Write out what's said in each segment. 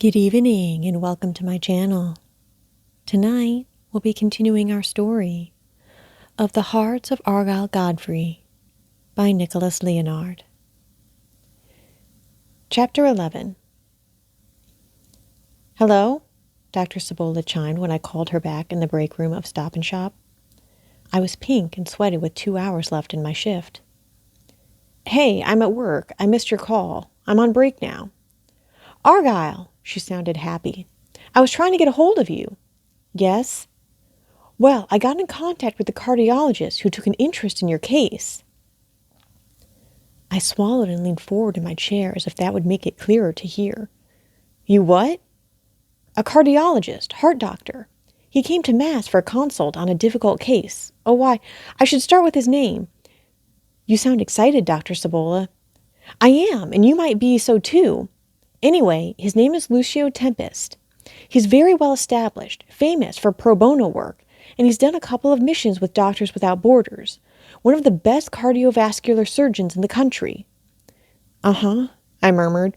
Good evening and welcome to my channel. Tonight we'll be continuing our story of The Hearts of Argyle Godfrey by Nicholas Leonard. Chapter 11. "Hello?" Dr. Cibola chimed when I called her back in the break room of Stop and Shop. I was pink and sweaty with 2 hours left in my shift. "Hey, I'm at work. I missed your call. I'm on break now." "Argyle!" She sounded happy. "I was trying to get a hold of you." "Yes?" "Well, I got in contact with the cardiologist who took an interest in your case." I swallowed and leaned forward in my chair as if that would make it clearer to hear. "You what?" "A cardiologist, heart doctor. He came to Mass for a consult on a difficult case. Oh, why, I should start with his name." "You sound excited, Dr. Cibola." "I am, and you might be so too. Anyway, his name is Lucio Tempest. He's very well established, famous for pro bono work, and he's done a couple of missions with Doctors Without Borders, one of the best cardiovascular surgeons in the country." "Uh-huh," I murmured.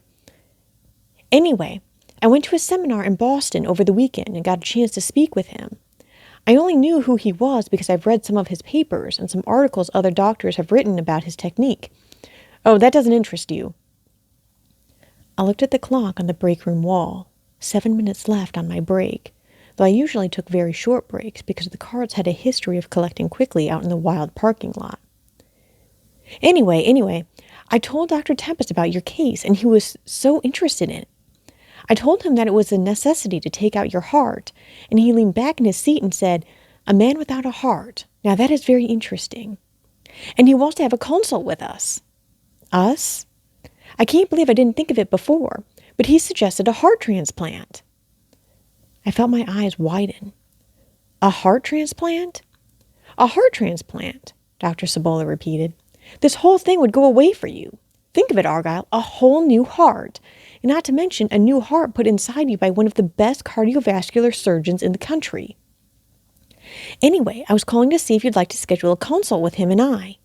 "Anyway, I went to a seminar in Boston over the weekend and got a chance to speak with him. I only knew who he was because I've read some of his papers and some articles other doctors have written about his technique." "Oh, that doesn't interest you." I looked at the clock on the break room wall. 7 minutes left on my break, though I usually took very short breaks because the carts had a history of collecting quickly out in the wild parking lot. Anyway, I told Dr. Tempest about your case, and he was so interested in it. I told him that it was a necessity to take out your heart, and he leaned back in his seat and said, 'A man without a heart. Now that is very interesting.' And he wants to have a consult with us." "Us?" "I can't believe I didn't think of it before, but he suggested a heart transplant." I felt my eyes widen. "A heart transplant?" "A heart transplant," Dr. Cibola repeated. "This whole thing would go away for you. Think of it, Argyle, a whole new heart, and not to mention a new heart put inside you by one of the best cardiovascular surgeons in the country. Anyway, I was calling to see if you'd like to schedule a consult with him and I."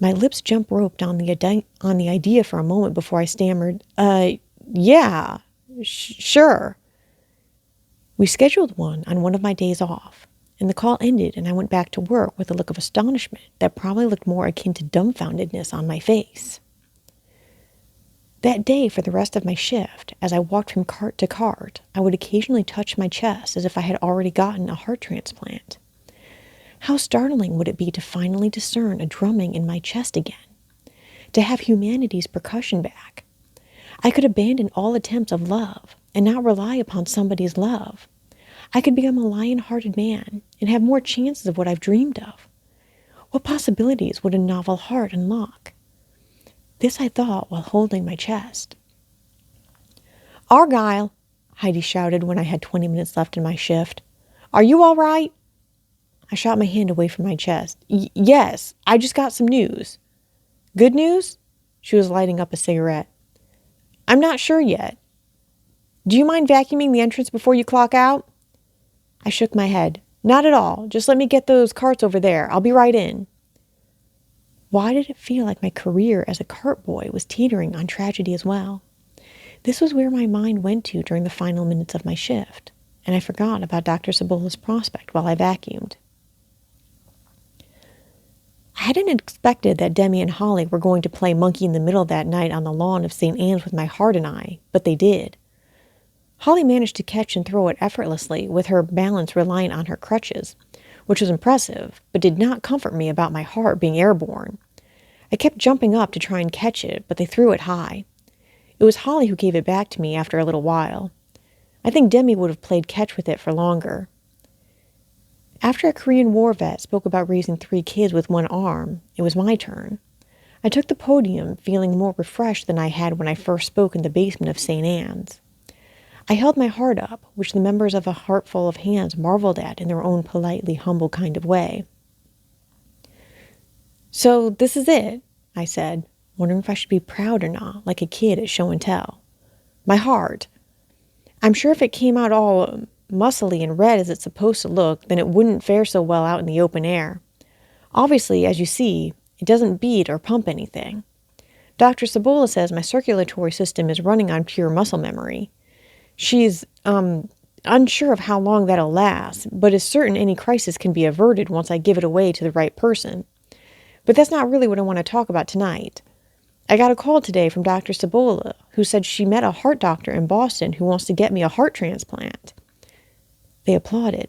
My lips jump-roped on the idea for a moment before I stammered, Yeah, sure." We scheduled one on one of my days off, and the call ended and I went back to work with a look of astonishment that probably looked more akin to dumbfoundedness on my face. That day, for the rest of my shift, as I walked from cart to cart, I would occasionally touch my chest as if I had already gotten a heart transplant. How startling would it be to finally discern a drumming in my chest again, to have humanity's percussion back. I could abandon all attempts of love and not rely upon somebody's love. I could become a lion-hearted man and have more chances of what I've dreamed of. What possibilities would a novel heart unlock? This I thought while holding my chest. "Argyle," Heidi shouted when I had 20 minutes left in my shift. "Are you all right?" I shot my hand away from my chest. Yes, I just got some news." "Good news?" She was lighting up a cigarette. "I'm not sure yet. Do you mind vacuuming the entrance before you clock out?" I shook my head. "Not at all. Just let me get those carts over there. I'll be right in." Why did it feel like my career as a cart boy was teetering on tragedy as well? This was where my mind went to during the final minutes of my shift, and I forgot about Dr. Cibola's prospect while I vacuumed. I hadn't expected that Demi and Holly were going to play monkey in the middle that night on the lawn of St. Anne's with my heart and I, but they did. Holly managed to catch and throw it effortlessly, with her balance reliant on her crutches, which was impressive, but did not comfort me about my heart being airborne. I kept jumping up to try and catch it, but they threw it high. It was Holly who gave it back to me after a little while. I think Demi would have played catch with it for longer. After a Korean War vet spoke about raising 3 kids with one arm, it was my turn. I took the podium, feeling more refreshed than I had when I first spoke in the basement of St. Anne's. I held my heart up, which the members of A Heartful of Hands marveled at in their own politely humble kind of way. "So this is it," I said, wondering if I should be proud or not, like a kid at show and tell. "My heart. I'm sure if it came out all muscly and red as it's supposed to look, then it wouldn't fare so well out in the open air. Obviously, as you see, it doesn't beat or pump anything. Dr. Cibola says my circulatory system is running on pure muscle memory. She's, unsure of how long that'll last, but is certain any crisis can be averted once I give it away to the right person. But that's not really what I want to talk about tonight. I got a call today from Dr. Cibola, who said she met a heart doctor in Boston who wants to get me a heart transplant. They applauded.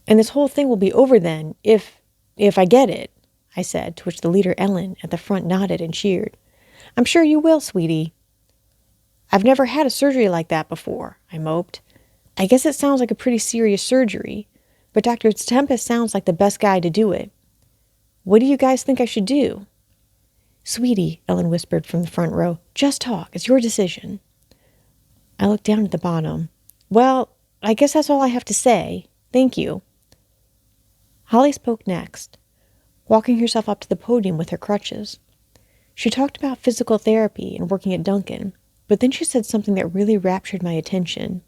And this whole thing will be over then, if I get it, I said, to which the leader Ellen at the front nodded and cheered. I'm sure you will, sweetie. I've never had a surgery like that before, I moped. I guess it sounds like a pretty serious surgery, but Dr. Tempest sounds like the best guy to do it. What do you guys think I should do? Sweetie, Ellen whispered from the front row, just talk. It's your decision. I looked down at the bottom. Well, I guess that's all I have to say. Thank you. Holly spoke next, walking herself up to the podium with her crutches. She talked about physical therapy and working at Duncan, but then she said something that really raptured my attention.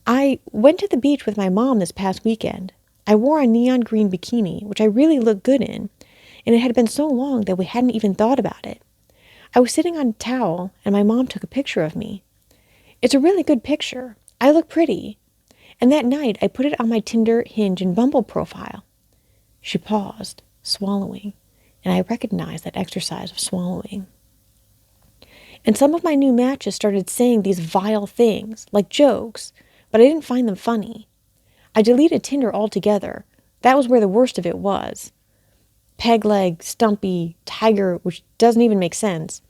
I went to the beach with my mom this past weekend. I wore a neon green bikini, which I really looked good in, and it had been so long that we hadn't even thought about it. I was sitting on a towel, and my mom took a picture of me. It's a really good picture. I look pretty. And that night, I put it on my Tinder, Hinge, and Bumble profile. She paused, swallowing, and I recognized that exercise of swallowing. And some of my new matches started saying these vile things, like jokes, but I didn't find them funny. I deleted Tinder altogether. That was where the worst of it was. Peg leg, stumpy, tiger, which doesn't even make sense.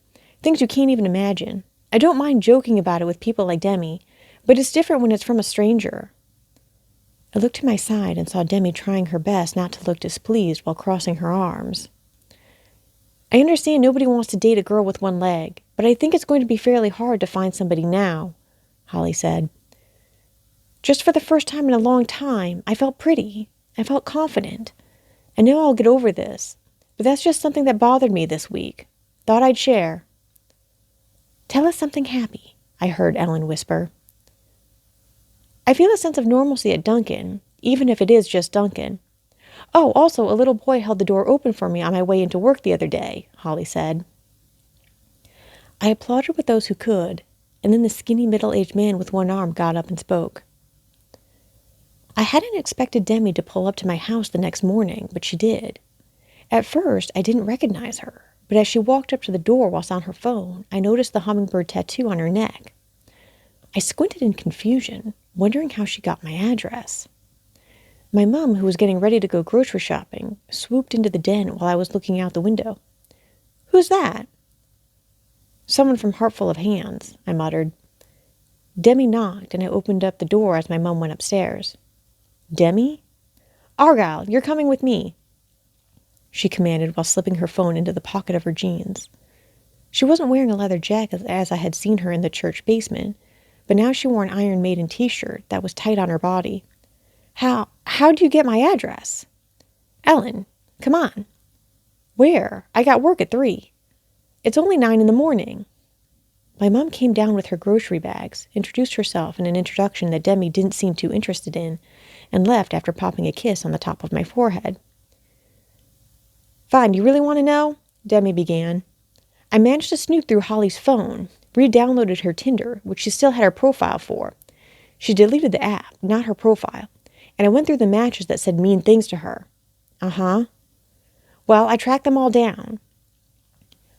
Things you can't even imagine. I don't mind joking about it with people like Demi, but it's different when it's from a stranger. I looked to my side and saw Demi trying her best not to look displeased while crossing her arms. I understand nobody wants to date a girl with one leg, but I think it's going to be fairly hard to find somebody now, Holly said. Just for the first time in a long time, I felt pretty. I felt confident. I know I'll get over this, but that's just something that bothered me this week. Thought I'd share. Tell us something happy, I heard Ellen whisper. I feel a sense of normalcy at Duncan, even if it is just Duncan. Oh, also, a little boy held the door open for me on my way into work the other day, Holly said. I applauded with those who could, and then the skinny middle-aged man with one arm got up and spoke. I hadn't expected Demi to pull up to my house the next morning, but she did. At first, I didn't recognize her, but as she walked up to the door whilst on her phone, I noticed the hummingbird tattoo on her neck. I squinted in confusion, wondering how she got my address. My mom, who was getting ready to go grocery shopping, swooped into the den while I was looking out the window. Who's that? Someone from Heartful of Hands, I muttered. Demi knocked, and I opened up the door as my mom went upstairs. Demi? Argyle, you're coming with me, she commanded while slipping her phone into the pocket of her jeans. She wasn't wearing a leather jacket as I had seen her in the church basement, but now she wore an Iron Maiden t-shirt that was tight on her body. How'd you get my address? Ellen, come on. Where? I got work at 3. It's only 9 in the morning. My mom came down with her grocery bags, introduced herself in an introduction that Demi didn't seem too interested in, and left after popping a kiss on the top of my forehead. Fine, you really want to know? Demi began. I managed to snoop through Holly's phone, re-downloaded her Tinder, which she still had her profile for. She deleted the app, not her profile, and I went through the matches that said mean things to her. Uh-huh. Well, I tracked them all down.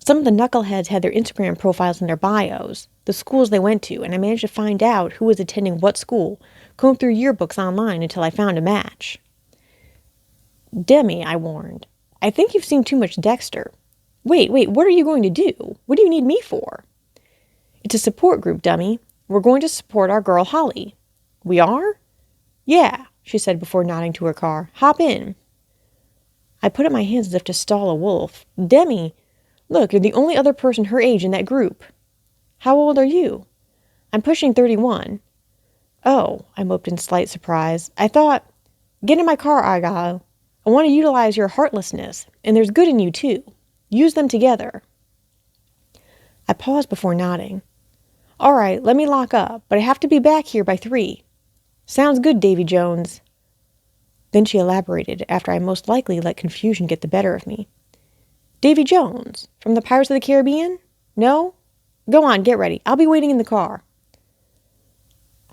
Some of the knuckleheads had their Instagram profiles in their bios, the schools they went to, and I managed to find out who was attending what school, combed through yearbooks online until I found a match. Demi, I warned, I think you've seen too much Dexter. Wait, what are you going to do? What do you need me for? It's a support group, dummy. We're going to support our girl Holly. We are? Yeah, she said before nodding to her car. Hop in. I put up my hands as if to stall a wolf. Demi, look, you're the only other person her age in that group. How old are you? I'm pushing 31. Oh, I moped in slight surprise. I thought, get in my car, Argyle. I want to utilize your heartlessness, and there's good in you, too. Use them together. I paused before nodding. All right, let me lock up, but I have to be back here by 3. Sounds good, Davy Jones. Then she elaborated after I most likely let confusion get the better of me. Davy Jones, from the Pirates of the Caribbean? No? Go on, get ready. I'll be waiting in the car.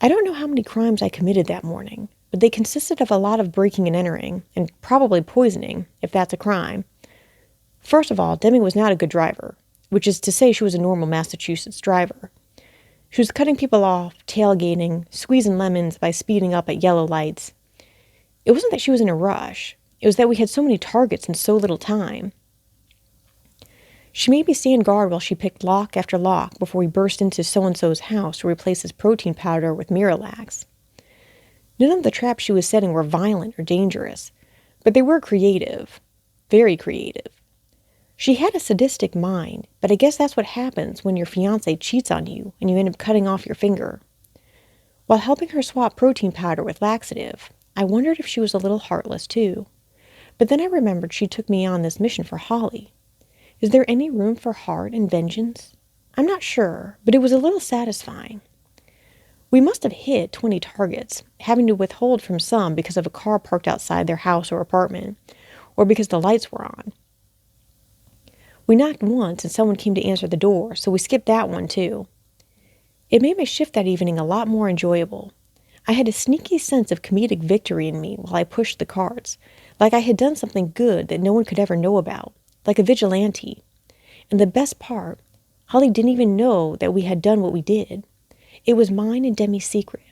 I don't know how many crimes I committed that morning, but they consisted of a lot of breaking and entering, and probably poisoning, if that's a crime. First of all, Demi was not a good driver, which is to say she was a normal Massachusetts driver. She was cutting people off, tailgating, squeezing lemons by speeding up at yellow lights. It wasn't that she was in a rush. It was that we had so many targets and so little time. She made me stand guard while she picked lock after lock before we burst into so-and-so's house to replace his protein powder with Miralax. None of the traps she was setting were violent or dangerous, but they were creative. Very creative. She had a sadistic mind, but I guess that's what happens when your fiancé cheats on you and you end up cutting off your finger. While helping her swap protein powder with laxative, I wondered if she was a little heartless too. But then I remembered she took me on this mission for Holly. Is there any room for heart and vengeance? I'm not sure, but it was a little satisfying. We must have hit 20 targets, having to withhold from some because of a car parked outside their house or apartment, or because the lights were on. We knocked once and someone came to answer the door, so we skipped that one too. It made my shift that evening a lot more enjoyable. I had a sneaky sense of comedic victory in me while I pushed the carts, like I had done something good that no one could ever know about. Like a vigilante. And the best part, Holly didn't even know that we had done what we did. It was mine and Demi's secret.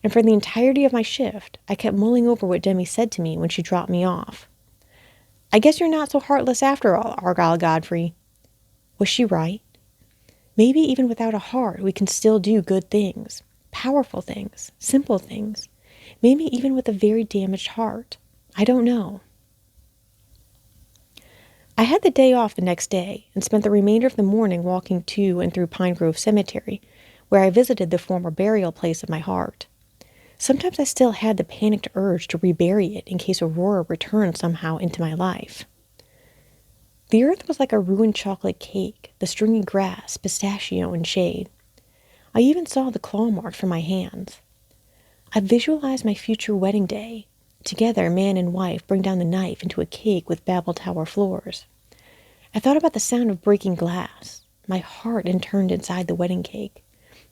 And for the entirety of my shift, I kept mulling over what Demi said to me when she dropped me off. I guess you're not so heartless after all, Argyle Godfrey. Was she right? Maybe even without a heart, we can still do good things. Powerful things. Simple things. Maybe even with a very damaged heart. I don't know. I had the day off the next day and spent the remainder of the morning walking to and through Pine Grove Cemetery, where I visited the former burial place of my heart. Sometimes I still had the panicked urge to rebury it in case Aurora returned somehow into my life. The earth was like a ruined chocolate cake, the stringy grass, pistachio, and shade. I even saw the claw marks from my hands. I visualized my future wedding day. Together, man and wife bring down the knife into a cake with Babel Tower floors. I thought about the sound of breaking glass. My heart interned inside the wedding cake.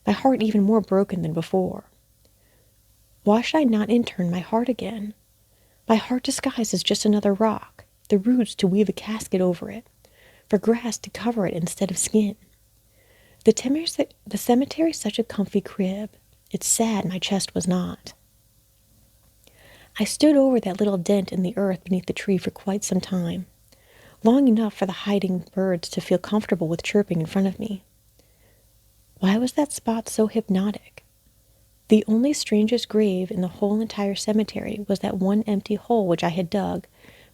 My heart even more broken than before. Why should I not intern my heart again? My heart disguised as just another rock, the roots to weave a casket over it, for grass to cover it instead of skin. The cemetery's such a comfy crib. It's sad my chest was not. I stood over that little dent in the earth beneath the tree for quite some time, long enough for the hiding birds to feel comfortable with chirping in front of me. Why was that spot so hypnotic? The only strangest grave in the whole entire cemetery was that one empty hole which I had dug,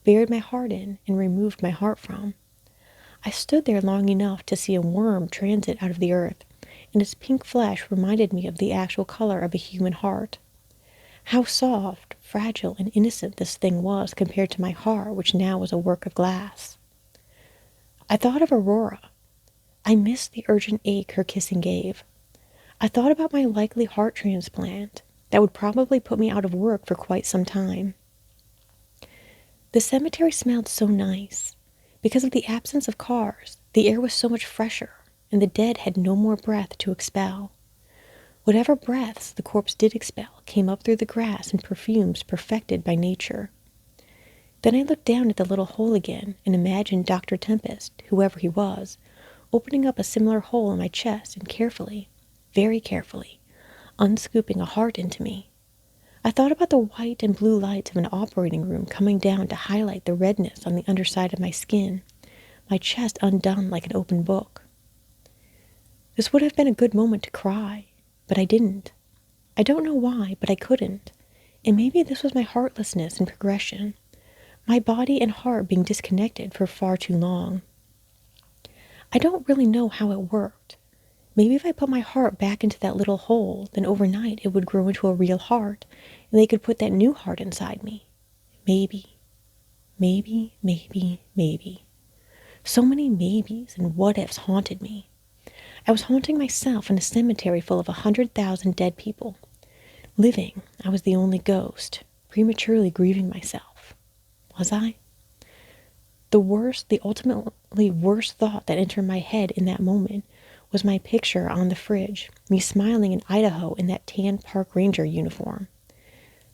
buried my heart in, and removed my heart from. I stood there long enough to see a worm transit out of the earth, and its pink flesh reminded me of the actual color of a human heart. How soft, fragile, and innocent this thing was compared to my heart, which now was a work of glass. I thought of Aurora. I missed the urgent ache her kissing gave. I thought about my likely heart transplant that would probably put me out of work for quite some time. The cemetery smelled so nice. Because of the absence of cars, the air was so much fresher, and the dead had no more breath to expel. Whatever breaths the corpse did expel came up through the grass in perfumes perfected by nature. Then I looked down at the little hole again and imagined Dr. Tempest, whoever he was, opening up a similar hole in my chest and carefully, very carefully, unscooping a heart into me. I thought about the white and blue lights of an operating room coming down to highlight the redness on the underside of my skin, my chest undone like an open book. This would have been a good moment to cry. But I didn't. I don't know why, but I couldn't. And maybe this was my heartlessness and progression, my body and heart being disconnected for far too long. I don't really know how it worked. Maybe if I put my heart back into that little hole, then overnight it would grow into a real heart, and they could put that new heart inside me. Maybe. Maybe, maybe, maybe. So many maybes and what-ifs haunted me. I was haunting myself in a cemetery full of 100,000 dead people. Living, I was the only ghost, prematurely grieving myself. Was I? The ultimately worst thought that entered my head in that moment was my picture on the fridge, me smiling in Idaho in that tan park ranger uniform.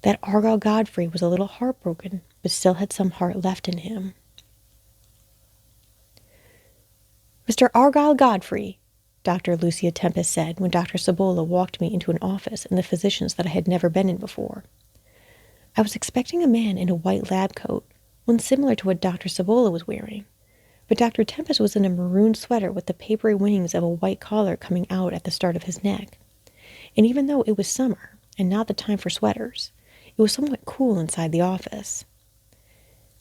That Argyle Godfrey was a little heartbroken, but still had some heart left in him. "Mr. Argyle Godfrey," Dr. Lucia Tempest said when Dr. Cibola walked me into an office in the physician's that I had never been in before. I was expecting a man in a white lab coat, one similar to what Dr. Cibola was wearing, but Dr. Tempest was in a maroon sweater with the papery wings of a white collar coming out at the start of his neck. And even though it was summer and not the time for sweaters, it was somewhat cool inside the office.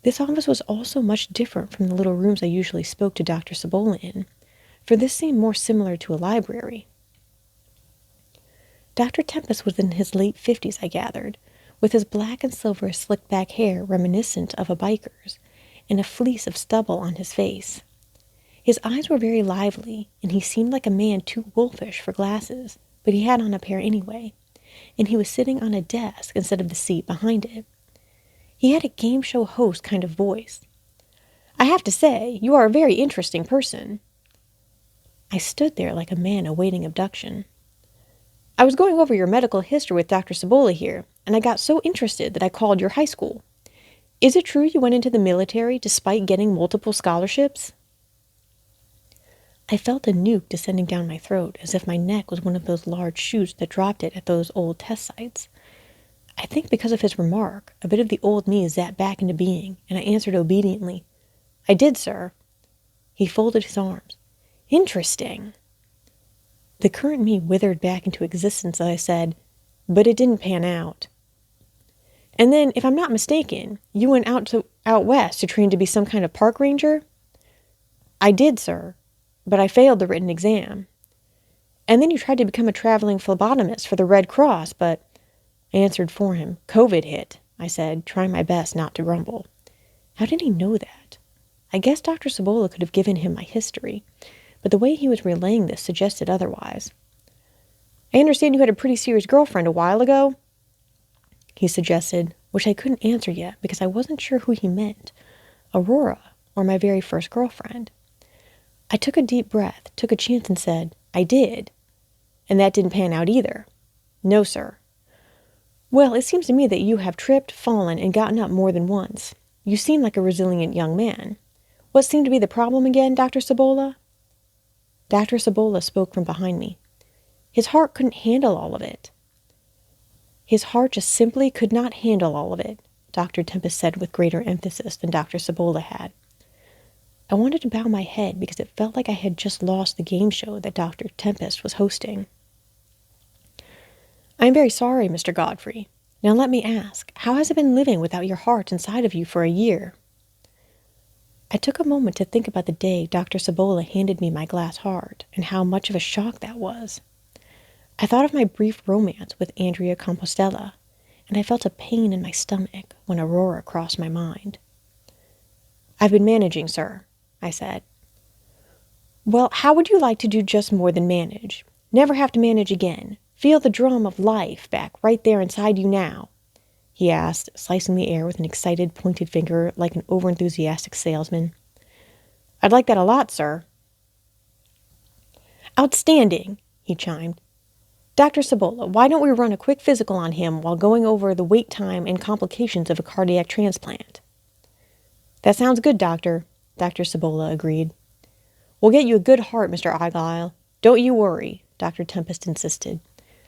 This office was also much different from the little rooms I usually spoke to Dr. Cibola in, for this seemed more similar to a library. Dr. Tempest was in his late 50s, I gathered, with his black and silver slicked-back hair reminiscent of a biker's, and a fleece of stubble on his face. His eyes were very lively, and he seemed like a man too wolfish for glasses, but he had on a pair anyway, and he was sitting on a desk instead of the seat behind it. He had a game show host kind of voice. "I have to say, you are a very interesting person." I stood there like a man awaiting abduction. "I was going over your medical history with Dr. Cibola here, and I got so interested that I called your high school. Is it true you went into the military despite getting multiple scholarships?" I felt a nuke descending down my throat, as if my neck was one of those large chutes that dropped it at those old test sites. I think because of his remark, a bit of the old me zapped back into being, and I answered obediently, "I did, sir." He folded his arms. "Interesting." The current me withered back into existence as I said, "But it didn't pan out." "And then, if I'm not mistaken, you went out west to train to be some kind of park ranger?" "I did, sir, but I failed the written exam." "And then you tried to become a traveling phlebotomist for the Red Cross, but—" I answered for him. "COVID hit," I said, trying my best not to grumble. How did he know that? I guess Dr. Cibola could have given him my history, but the way he was relaying this suggested otherwise. "I understand you had a pretty serious girlfriend a while ago?" he suggested, which I couldn't answer yet because I wasn't sure who he meant, Aurora or my very first girlfriend. I took a deep breath, took a chance and said, "I did." "And that didn't pan out either?" "No, sir." "Well, it seems to me that you have tripped, fallen, and gotten up more than once. You seem like a resilient young man. What seemed to be the problem again, Dr. Cibola?" Dr. Cibola spoke from behind me. "His heart couldn't handle all of it." "His heart just simply could not handle all of it," Dr. Tempest said with greater emphasis than Dr. Cibola had. I wanted to bow my head because it felt like I had just lost the game show that Dr. Tempest was hosting. "I am very sorry, Mr. Godfrey. Now let me ask, how has it been living without your heart inside of you for a year?" I took a moment to think about the day Dr. Cibola handed me my glass heart and how much of a shock that was. I thought of my brief romance with Andrea Compostela, and I felt a pain in my stomach when Aurora crossed my mind. "I've been managing, sir," I said. "Well, how would you like to do just more than manage? Never have to manage again. Feel the drum of life back right there inside you now," he asked, slicing the air with an excited, pointed finger like an overenthusiastic salesman. "I'd like that a lot, sir." "Outstanding," he chimed. "Dr. Cibola, why don't we run a quick physical on him while going over the wait time and complications of a cardiac transplant?" "That sounds good, Doctor," Dr. Cibola agreed. "We'll get you a good heart, Mr. Argyle. Don't you worry," Dr. Tempest insisted.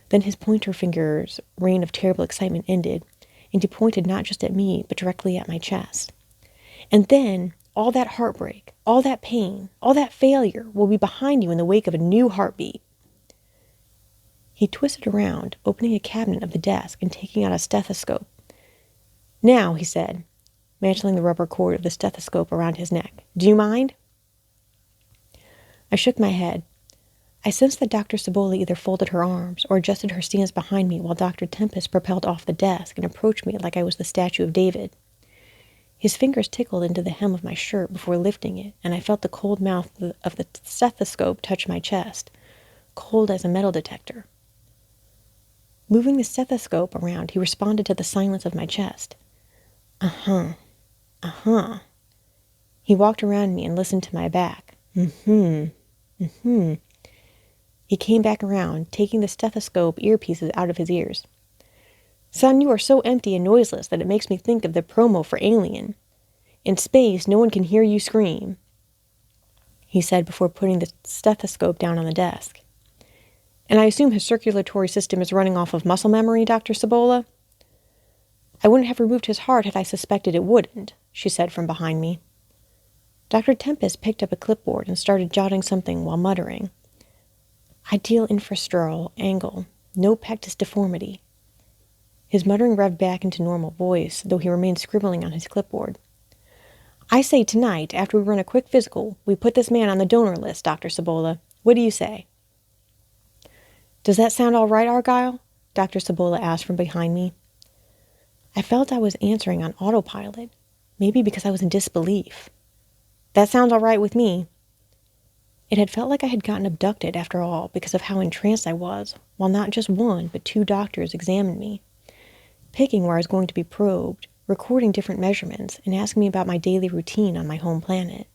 Then his pointer finger's reign of terrible excitement ended, and he pointed not just at me, but directly at my chest. "And then all that heartbreak, all that pain, all that failure will be behind you in the wake of a new heartbeat." He twisted around, opening a cabinet of the desk and taking out a stethoscope. "Now," he said, mantling the rubber cord of the stethoscope around his neck, "do you mind?" I shook my head. I sensed that Dr. Cibola either folded her arms or adjusted her stance behind me while Dr. Tempest propelled off the desk and approached me like I was the statue of David. His fingers tickled into the hem of my shirt before lifting it, and I felt the cold mouth of the stethoscope touch my chest, cold as a metal detector. Moving the stethoscope around, he responded to the silence of my chest. "Uh-huh, uh-huh." He walked around me and listened to my back. He came back around, taking the stethoscope earpieces out of his ears. Son, you are so empty and noiseless that it makes me think of the promo for Alien. In space, no one can hear you scream, he said before putting the stethoscope down on the desk. And I assume his circulatory system is running off of muscle memory, Dr. Cibola? I wouldn't have removed his heart had I suspected it wouldn't, she said from behind me. Dr. Tempest picked up a clipboard and started jotting something while muttering. Ideal infrastructural angle, no pectus deformity. His muttering revved back into normal voice, though he remained scribbling on his clipboard. I say tonight, after we run a quick physical, we put this man on the donor list, Dr. Cibola. What do you say? Does that sound all right, Argyle? Dr. Cibola asked from behind me. I felt I was answering on autopilot, maybe because I was in disbelief. That sounds all right with me. It had felt like I had gotten abducted after all because of how entranced I was, while not just one, but 2 doctors examined me, picking where I was going to be probed, recording different measurements, and asking me about my daily routine on my home planet.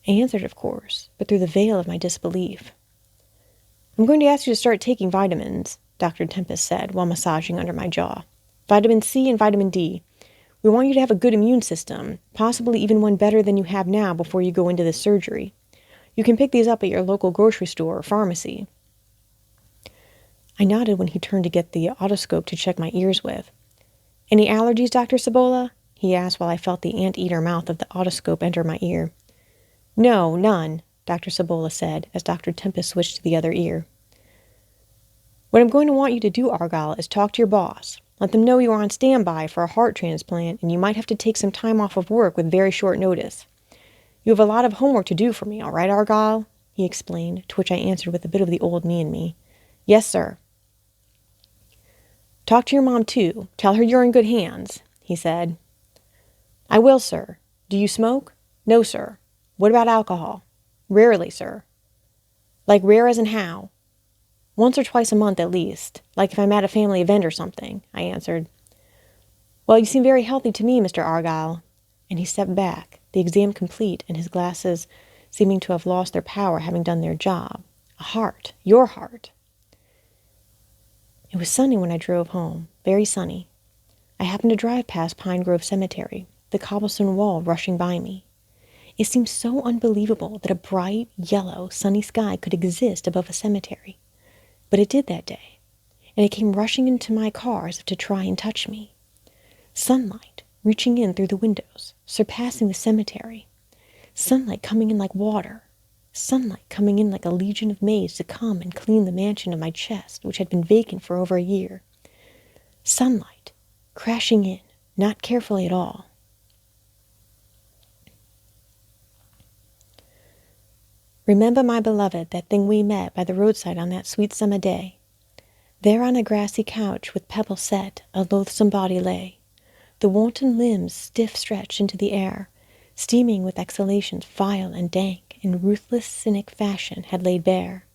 I answered, of course, but through the veil of my disbelief. I'm going to ask you to start taking vitamins, Dr. Tempest said while massaging under my jaw. Vitamin C and vitamin D. We want you to have a good immune system, possibly even one better than you have now before you go into this surgery. You can pick these up at your local grocery store or pharmacy. I nodded when he turned to get the otoscope to check my ears with. Any allergies, Dr. Cibola? He asked while I felt the anteater mouth of the otoscope enter my ear. No, none, Dr. Cibola said as Dr. Tempest switched to the other ear. What I'm going to want you to do, Argyle, is talk to your boss. Let them know you are on standby for a heart transplant and you might have to take some time off of work with very short notice. You have a lot of homework to do for me, all right, Argyle? He explained, to which I answered with a bit of the old me in me. Yes, sir. Talk to your mom, too. Tell her you're in good hands, he said. I will, sir. Do you smoke? No, sir. What about alcohol? Rarely, sir. Like rare as in how? Once or twice a month at least, like if I'm at a family event or something, I answered. Well, you seem very healthy to me, Mr. Argyle. And he stepped back, the exam complete and his glasses seeming to have lost their power having done their job. A heart. Your heart. It was sunny when I drove home, very sunny. I happened to drive past Pine Grove Cemetery, the cobblestone wall rushing by me. It seemed so unbelievable that a bright, yellow, sunny sky could exist above a cemetery. But it did that day, and it came rushing into my car as if to try and touch me. Sunlight reaching in through the windows, surpassing the cemetery. Sunlight coming in like water. Sunlight coming in like a legion of maids to come and clean the mansion of my chest, which had been vacant for over a year. Sunlight crashing in, not carefully at all. Remember, my beloved, that thing we met by the roadside on that sweet summer day. There on a grassy couch with pebbles set, a loathsome body lay. The wanton limbs stiff stretched into the air, steaming with exhalations vile and dank, in ruthless cynic fashion had laid bare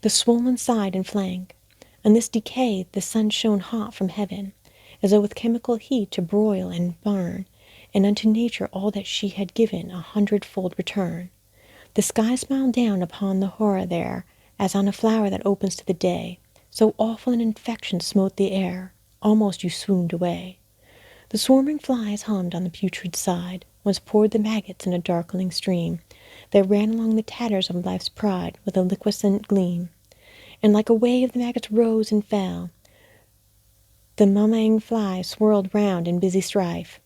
the swollen side and flank. On this decay the sun shone hot from heaven, as though with chemical heat to broil and burn, and unto nature all that she had given a hundredfold return. The sky smiled down upon the horror there, as on a flower that opens to the day. So awful an infection smote the air, almost you swooned away. The swarming flies hummed on the putrid side, whence poured the maggots in a darkling stream, that ran along the tatters of life's pride with a liquescent gleam. And like a wave the maggots rose and fell. The mumming flies swirled round in busy strife.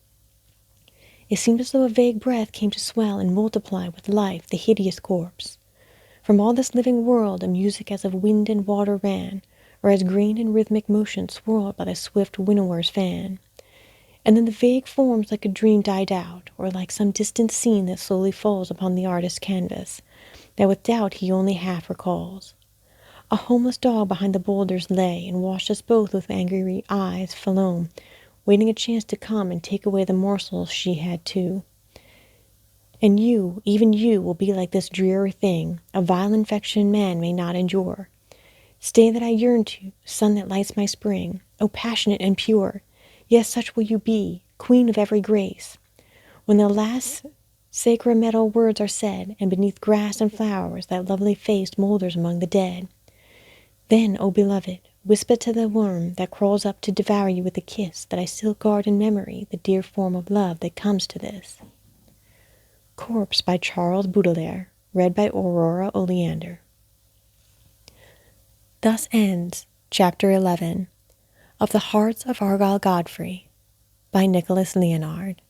It seemed as though a vague breath came to swell and multiply with life the hideous corpse. From all this living world a music as of wind and water ran, or as grain and rhythmic motion swirled by the swift winnower's fan. And then the vague forms like a dream died out, or like some distant scene that slowly falls upon the artist's canvas, that with doubt he only half recalls. A homeless dog behind the boulders lay, and watched us both with angry eyes falome, waiting a chance to come and take away the morsels she had too. And you, even you, will be like this dreary thing, a vile infection man may not endure. Stay that I yearn to, sun that lights my spring, O passionate and pure! Yes, such will you be, queen of every grace. When the last Sacramental words are said, and beneath grass and flowers that lovely face moulders among the dead. Then, O beloved, whisper to the worm that crawls up to devour you with a kiss that I still guard in memory the dear form of love that comes to this. Corpse by Charles Baudelaire, read by Aurora Oleander. Thus ends Chapter 11 of The Hearts of Argyle Godfrey by Nicholas Leonard.